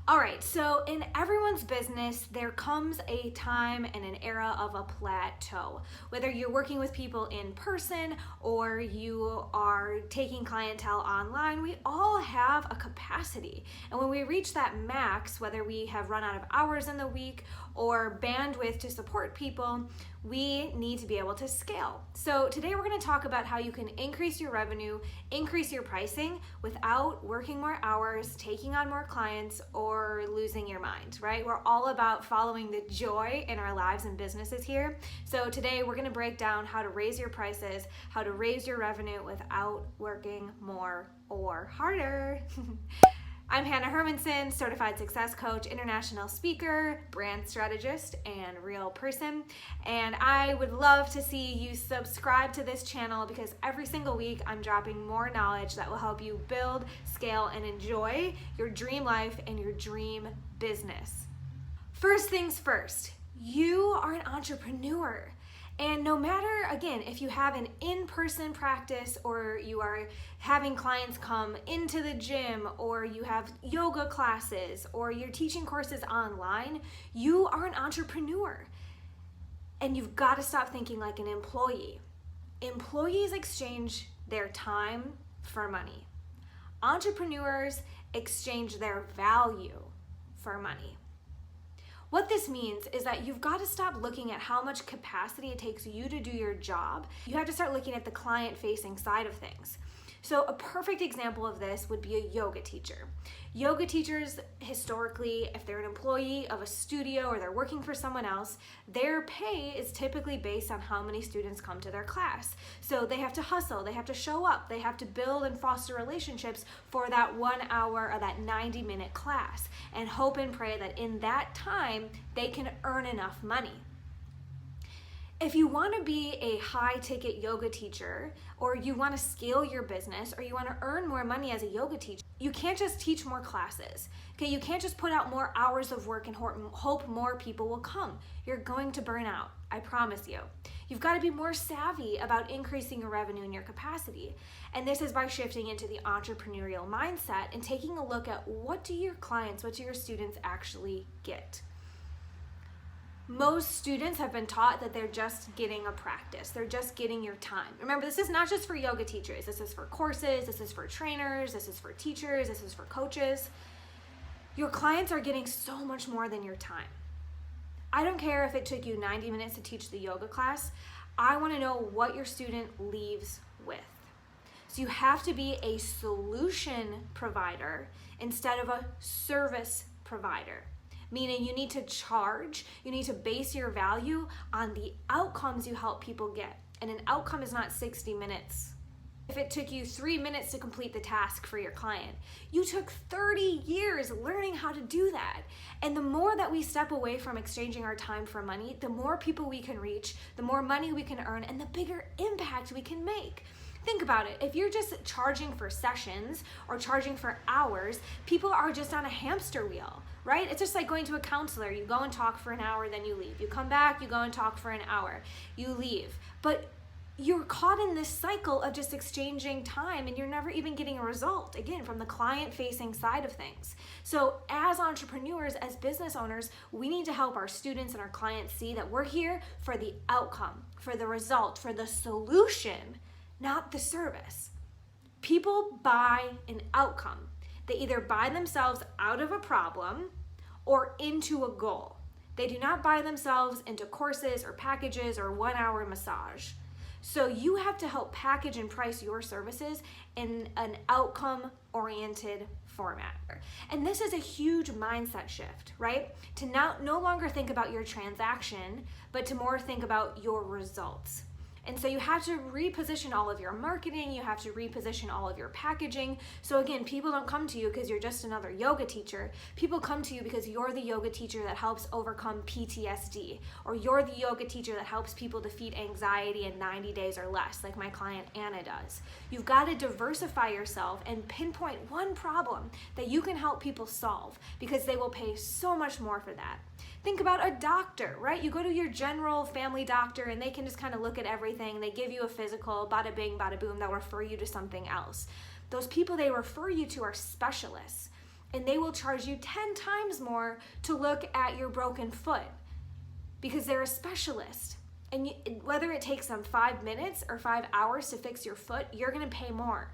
All right, so in everyone's business, there comes a time and an era of a plateau. Whether you're working with people in person or you are taking clientele online, we all have a capacity. And when we reach that max, whether we have run out of hours in the week or bandwidth to support people, we need to be able to scale. So today we're going to talk about how you can increase your revenue, increase your pricing without working more hours, taking on more clients, or losing your mind, right? We're all about following the joy in our lives and businesses here. So today we're going to break down how to raise your prices, how to raise your revenue without working more or harder. I'm Hanna Hermanson, certified success coach, international speaker, brand strategist, and real person. And I would love to see you subscribe to this channel because every single week I'm dropping more knowledge that will help you build, scale, and enjoy your dream life and your dream business. First things first, you are an entrepreneur. And no matter, again, if you have an in-person practice or you are having clients come into the gym or you have yoga classes or you're teaching courses online, you are an entrepreneur. And you've got to stop thinking like an employee. Employees exchange their time for money. Entrepreneurs exchange their value for money. What this means is that you've got to stop looking at how much capacity it takes you to do your job. You have to start looking at the client-facing side of things. So a perfect example of this would be a yoga teacher. Yoga teachers, historically, if they're an employee of a studio or they're working for someone else, their pay is typically based on how many students come to their class. So they have to hustle, they have to show up, they have to build and foster relationships for that 1 hour or that 90-minute class and hope and pray that in that time they can earn enough money. If you want to be a high-ticket yoga teacher, or you want to scale your business, or you want to earn more money as a yoga teacher, you can't just teach more classes. Okay, you can't just put out more hours of work and hope more people will come. You're going to burn out, I promise you. You've got to be more savvy about increasing your revenue and your capacity. And this is by shifting into the entrepreneurial mindset and taking a look at what do your clients, what do your students actually get. Most students have been taught that they're just getting a practice. They're just getting your time. Remember, this is not just for yoga teachers. This is for courses. This is for trainers. This is for teachers. This is for coaches. Your clients are getting so much more than your time. I don't care if it took you 90 minutes to teach the yoga class. I want to know what your student leaves with. So you have to be a solution provider instead of a service provider. Meaning you need to charge, you need to base your value on the outcomes you help people get. And an outcome is not 60 minutes. If it took you 3 minutes to complete the task for your client, you took 30 years learning how to do that. And the more that we step away from exchanging our time for money, the more people we can reach, the more money we can earn, and the bigger impact we can make. Think about it. If you're just charging for sessions or charging for hours, people are just on a hamster wheel, right? It's just like going to a counselor. You go and talk for an hour, then you leave. You come back, you go and talk for an hour, you leave. But you're caught in this cycle of just exchanging time and you're never even getting a result, again, from the client-facing side of things. So as entrepreneurs, as business owners, we need to help our students and our clients see that we're here for the outcome, for the result, for the solution, not the service. People buy an outcome. They either buy themselves out of a problem or into a goal. They do not buy themselves into courses or packages or 1 hour massage. So you have to help package and price your services in an outcome-oriented format. And this is a huge mindset shift, right? To no longer think about your transaction, but to more think about your results. And so you have to reposition all of your marketing, you have to reposition all of your packaging. So again, people don't come to you because you're just another yoga teacher. People come to you because you're the yoga teacher that helps overcome PTSD, or you're the yoga teacher that helps people defeat anxiety in 90 days or less, like my client Anna does. You've got to diversify yourself and pinpoint one problem that you can help people solve because they will pay so much more for that. Think about a doctor, right? You go to your general family doctor and they can just kind of look at everything. They give you a physical, bada bing, bada boom, they'll refer you to something else. Those people they refer you to are specialists. and they will charge you 10 times more to look at your broken foot because they're a specialist. And whether it takes them 5 minutes or 5 hours to fix your foot, you're gonna pay more.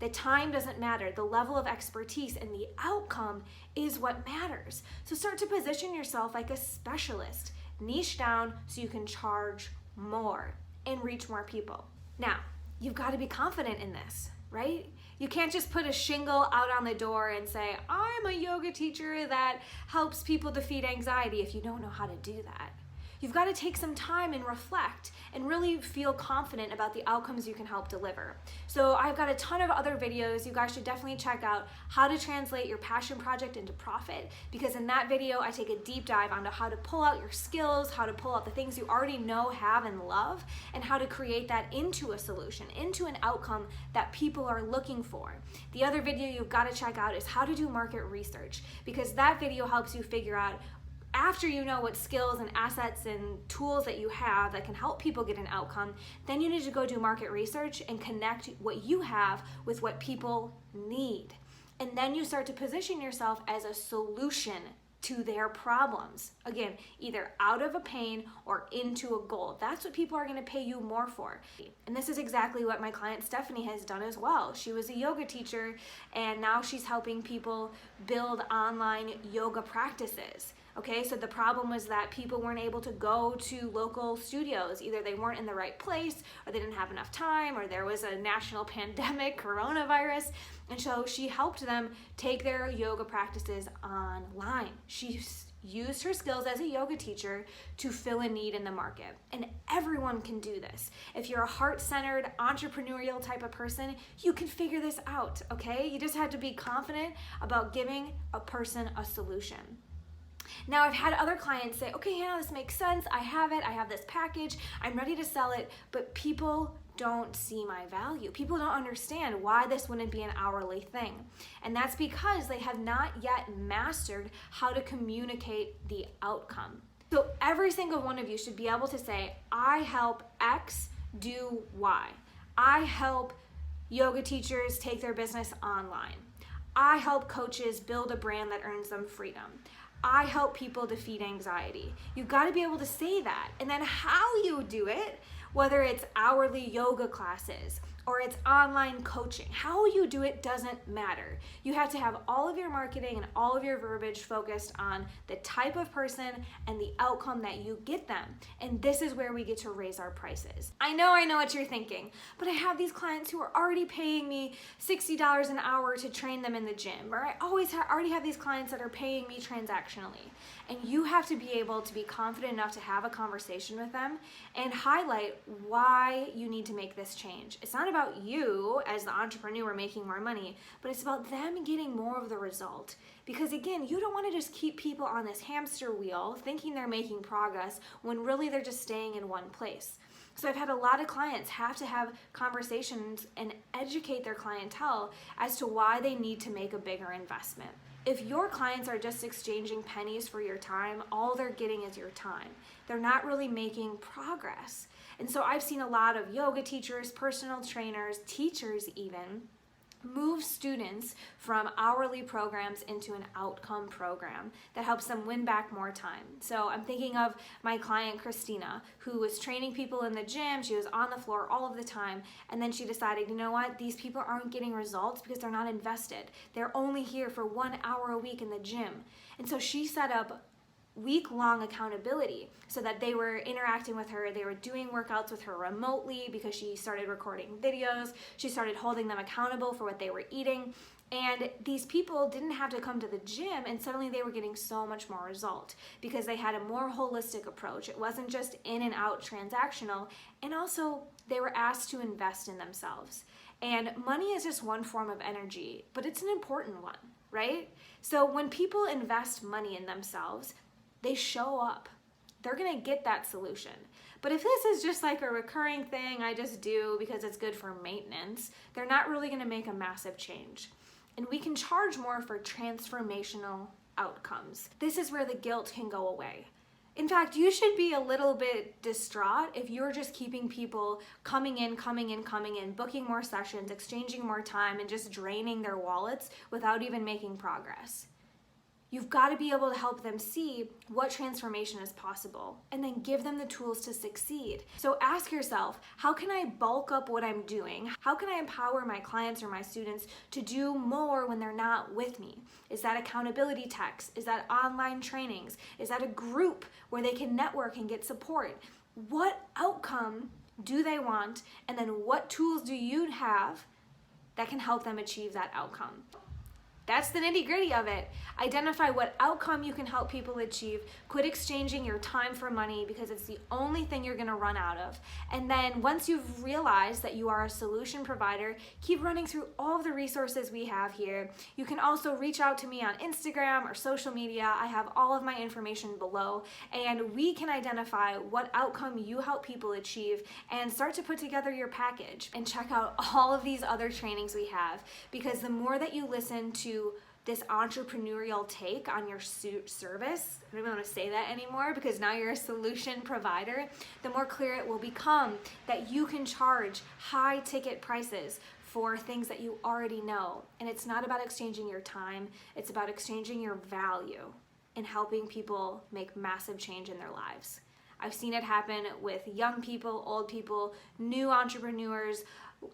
The time doesn't matter. The level of expertise and the outcome is what matters. So start to position yourself like a specialist. Niche down so you can charge more and reach more people. Now, you've got to be confident in this, right? You can't just put a shingle out on the door and say, I'm a yoga teacher that helps people defeat anxiety if you don't know how to do that. You've got to take some time and reflect and really feel confident about the outcomes you can help deliver. So I've got a ton of other videos you guys should definitely check out, how to translate your passion project into profit, because in that video I take a deep dive onto how to pull out your skills, how to pull out the things you already know, have, and love, and how to create that into a solution, into an outcome that people are looking for. The other video you've got to check out is how to do market research, because that video helps you figure out, after you know what skills and assets and tools that you have that can help people get an outcome, then you need to go do market research and connect what you have with what people need. And then you start to position yourself as a solution to their problems. Again, either out of a pain or into a goal. That's what people are going to pay you more for. And this is exactly what my client Stephanie has done as well. She was a yoga teacher and now she's helping people build online yoga practices. Okay, so the problem was that people weren't able to go to local studios. Either they weren't in the right place, or they didn't have enough time, or there was a national pandemic, coronavirus. And so she helped them take their yoga practices online. She used her skills as a yoga teacher to fill a need in the market. And everyone can do this. If you're a heart-centered, entrepreneurial type of person, you can figure this out, okay? You just have to be confident about giving a person a solution. Now, I've had other clients say, okay, Hannah, this makes sense. I have it. I have this package. I'm ready to sell it, but people don't see my value. People don't understand why this wouldn't be an hourly thing. And that's because they have not yet mastered how to communicate the outcome. So every single one of you should be able to say, I help X do Y. I help yoga teachers take their business online. I help coaches build a brand that earns them freedom. I help people defeat anxiety. You've got to be able to say that. And then how you do it, whether it's hourly yoga classes or it's online coaching, how you do it doesn't matter. You have to have all of your marketing and all of your verbiage focused on the type of person and the outcome that you get them. And this is where we get to raise our prices. I know what you're thinking, but I have these clients who are already paying me $60 an hour to train them in the gym, or I already have these clients that are paying me transactionally. And you have to be able to be confident enough to have a conversation with them and highlight why you need to make this change. It's not about you as the entrepreneur making more money, but it's about them getting more of the result. Because again, you don't want to just keep people on this hamster wheel thinking they're making progress when really they're just staying in one place. So I've had a lot of clients have to have conversations and educate their clientele as to why they need to make a bigger investment. If your clients are just exchanging pennies for your time, all they're getting is your time. They're not really making progress. And so I've seen a lot of yoga teachers, personal trainers, teachers even, move students from hourly programs into an outcome program that helps them win back more time. So I'm thinking of my client Christina, who was training people in the gym. She was on the floor all of the time, and then she decided, you know what, these people aren't getting results because they're not invested. They're only here for 1 hour a week in the gym. And so she set up week-long accountability so that they were interacting with her, they were doing workouts with her remotely because she started recording videos, she started holding them accountable for what they were eating, and these people didn't have to come to the gym, and suddenly they were getting so much more result because they had a more holistic approach. It wasn't just in and out transactional, and also they were asked to invest in themselves. And money is just one form of energy, but it's an important one, right? So when people invest money in themselves, they show up. They're gonna get that solution. But if this is just like a recurring thing I just do because it's good for maintenance, they're not really gonna make a massive change. And we can charge more for transformational outcomes. This is where the guilt can go away. In fact, you should be a little bit distraught if you're just keeping people coming in, booking more sessions, exchanging more time, and just draining their wallets without even making progress. You've got to be able to help them see what transformation is possible and then give them the tools to succeed. So ask yourself, how can I bulk up what I'm doing? How can I empower my clients or my students to do more when they're not with me? Is that accountability texts? Is that online trainings? Is that a group where they can network and get support? What outcome do they want? And then what tools do you have that can help them achieve that outcome? That's the nitty-gritty of it. Identify what outcome you can help people achieve. Quit exchanging your time for money because it's the only thing you're gonna run out of. And then once you've realized that you are a solution provider, keep running through all of the resources we have here. You can also reach out to me on Instagram or social media. I have all of my information below, and we can identify what outcome you help people achieve and start to put together your package. And check out all of these other trainings we have, because the more that you listen to this entrepreneurial take on your service, I don't even want to say that anymore because now you're a solution provider, the more clear it will become that you can charge high ticket prices for things that you already know. And it's not about exchanging your time, it's about exchanging your value and helping people make massive change in their lives. I've seen it happen with young people, old people, new entrepreneurs,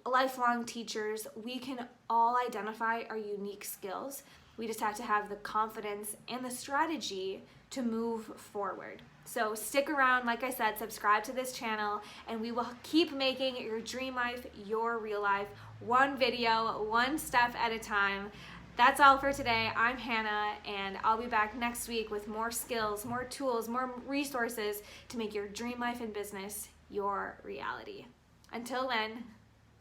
lifelong teachers. We can all identify our unique skills. We just have to have the confidence and the strategy to move forward. So stick around, like I said, subscribe to this channel, and we will keep making your dream life your real life, one video, one step at a time. That's all for today. I'm Hannah, and I'll be back next week with more skills, more tools, more resources to make your dream life and business your reality. Until then,